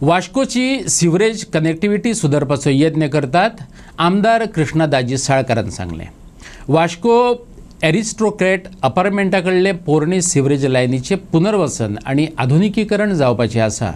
वास्कोची sewerage connectivity सुधारपाचो यत्न करतात आमदार कृष्णदाजी साळकारान सांगले। वास्को एरिस्टोक्रेट अपार्टमेंटा कडले पोरणी सिवरेज लायनीचे पुनर्वसन आणि आधुनिकीकरण जावपाचे आसा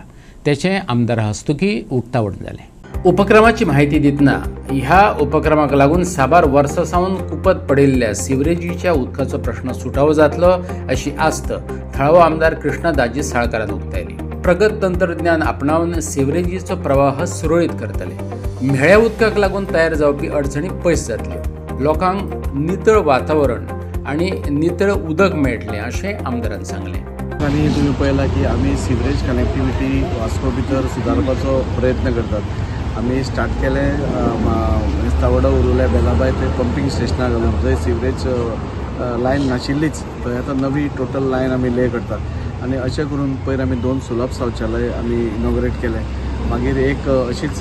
त्याचे आमदार हस्तुकी उक्तावण जाले। उपक्रमाची माहिती दितना ह्या उपक्रमाक लागून साबार वर्सां सावन कुपत पडिल्ल्या सिवरेजीच्या उदकाचो प्रश्न सुटावो जातलो अशी आस्त थळावो आमदार कृष्णदाजी साळकारान उक्तायली। प्रगत तंत्रज्ञान आपणावन सिवरेजीचो प्रवाह सुरळीत करतले। म्हेळ्या उदकाक लागून तयार जावपी अडचणी पयस जातल्यो। लोकांक नितळ वातावरण आणि नितळ उदक मेळटले अशें आमदारान सांगले। आणि तुम्ही पळयला की आम्ही सिवरेज कनेक्टिविटी वास्को भितर सुदारपाचो प्रयत्न करतात। आम्ही स्टार्ट केले मेस्तावडा उरुल्या बेलाबाय ते पंपिंग स्टेशनाक घालून जंय सिवरेज लायन नाशिल्लीच थंय आतां नवी टोटल लायन आमी ले करतात। आणि अशें करून पयर आमी 2 सुलभ शौचालय आमी इनॉग्रेट केले। मागीर एक अशीच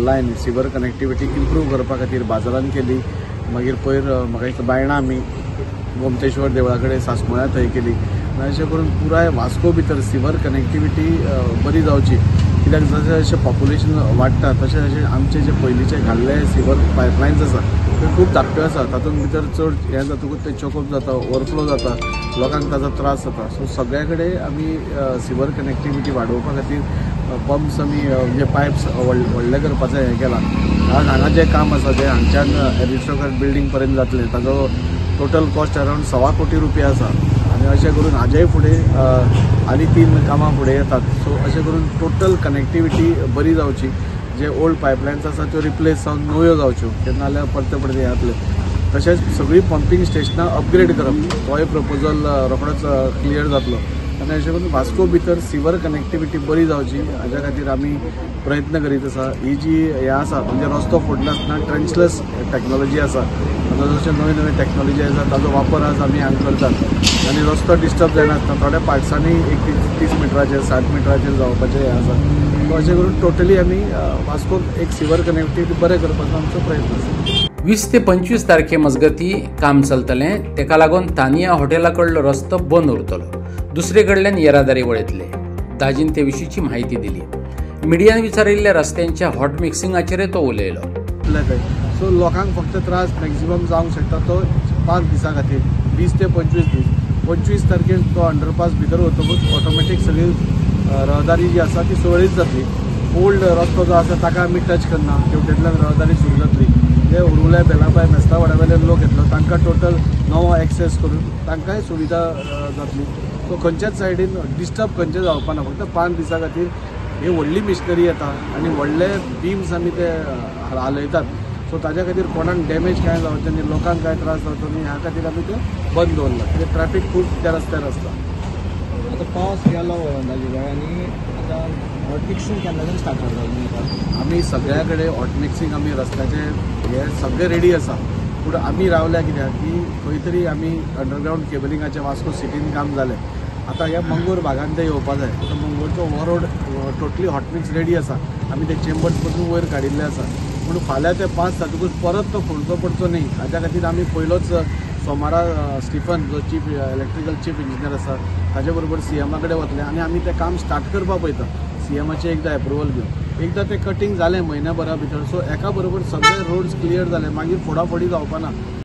लायन सिवर कनेक्टिविटी इम्प्रूव करपा खातीर बाजारान केली। मागीर पयर म्हाका दिसता बायणां आमी गोमतेश्वर देवळा कडेन सासमळ्या थंय केली। अशें करून पुराय वास्को भितर सिवर कनेक्टिविटी बरी जावची, कित्याक जशें जशें पॉप्युलेशन वाडटा तशें तशें आमचे जे पयलींचे घाल्ले सिवर पायपलायन्स आसा त्यो खूब धाकट्यो आसा। तातूंत भितर चड हें जातकूच ते चोकअप जाता, ओवरफ्लो जाता, लोकांक ताजो त्रास जाता। सो सगळ्या कडेन आमी सिवर कनेक्टिविटी वाडोवपा खातीर पंप्स आमी म्हणजे पायप्स व्हडले करपाचें हें केलां। हांगा जें काम आसा तें हांगच्यान एरिस्टोक्रेट बिल्डींग पर्यंत जातलें, ताजो टोटल कॉस्ट अरावंड ₹1.25 कोटी आसा। आणि अशें करून हाजेय फुडें आनी 3 कामां फुडें येतात। सो अशें करून टोटल कनेक्टिविटी बरी जावची, जे ओल्ड पायपलायन्स आसा त्यो रिप्लेस जावन नव्यो जावच्यो, केन्ना जाल्यार परते येतले। तशेंच सगळीं पंपिंग स्टेशनां अपग्रेड करप होय प्रपोजल रोखडोच क्लियर जातलो। आनी अशें करून वास्को भितर सिवर कनेक्टिविटी बरी जावची हाज्या खातीर आमी प्रयत्न करीत आसा। ही जी हें आसा म्हणजे रस्तो फोडनासतना ट्रेंचलेस टॅक्नॉलॉजी आसा, जशें नवी नवी टॅक्नॉलॉजी आसा ताजो वापर आज आमी हांगा करतात। आनी रस्तो डिस्टर्ब जायनासतना थोड्या पार्ट्सांनी 30 मिटराचेर 60 मिटराचेर जावपाचें हें आसा। सो अशें करून टोटली आमी वास्कोक एक सिवर कनेक्टिविटी बरें करपाचो आमचो प्रयत्न आसा। 20 ते 25 तारखे मजगती काम चलतलें, तेका लागून तानिया हॉटेला कडलो रस्तो बंद उरतलो। दुसरे कडल्यान येरादारी वळयतले। ताजीन ते विशींची म्हायती दिली। मिडियान विचारिल्ल्या रस्त्यांच्या हॉट मिक्सिंगाचेर तो उलयलो। सो लोकांक फक्त त्रास मॅक्झिमम जावंक शकता तो 5 दिसां खातीर, 20 ते 25 दीस। 25 तारखेर तो अंडरपास भितर वतकूच ऑटोमॅटीक सगळी रहदारी जी आसा ती सुरळीत जातली। ओल्ड रस्तो जो आसा ताका आमी टच करना, तेवटेंतल्यान रहदारी सुरू जातली। जे उरुल्या बेलाबाय मेस्तावाड्यावेले लोक येतलो तांकां टोटल नवो एक्सेस करून तांकांय सुविधा जातली। सो खंयच्याच सायडीन डिस्टर्ब खंयचें जावपा ना। फक्त 5 दिसां खातीर ही व्हडली मिशनरी येता आनी व्हडले बीम्स आमी ते हालयतात। सो ताज्या खातीर कोणाक डॅमेज कांय जावचें न्ही, लोकांक कांय त्रास जावचो न्ही, ह्या खातीर आमी ते बंद दवरला। कित्याक ट्रॅफीक खूब त्या रस्त्यार आसता। आतां पावस गेलो अंदाजे आनी आतां हॉट मिक्सिंग केन्नाच्यान स्टार्ट करता आमी सगळ्या कडेन हॉट मिक्सिंग आमी रस्त्याचे हे सगळे रेडी आसा। पूण आमी रावल्या कित्याक की खंय तरी आमी अंडरग्रावंड केबलिंगाचें वास्को सिटीन काम जालें। आतां ह्या मंगूर भागांत ते येवपा जाय। आतां मंगूरचो हो road totally hot mix ready आसा। आमी ते चेंबर्स पसून वयर काडिल्ले आसा। पूण फाल्यां ते 5 जातकूच परत तो फोडचो पडचो न्ही हाज्या खातीर आमी पयलोच सोमारा स्टिफन जो चीफ इलेक्ट्रिकल चीफ इंजिनियर आसा ताजे बरोबर सीएमा कडेन वतले आनी आमी तें काम स्टार्ट करपा पळयता। सीएमाचें एकदां एप्रुवल घेवन एकदां तें कटींग जालें म्हयन्याभरा भितर। सो एका बरोबर सगळे रोड्स क्लियर जाले, मागीर फोडाफोडी जावपा ना।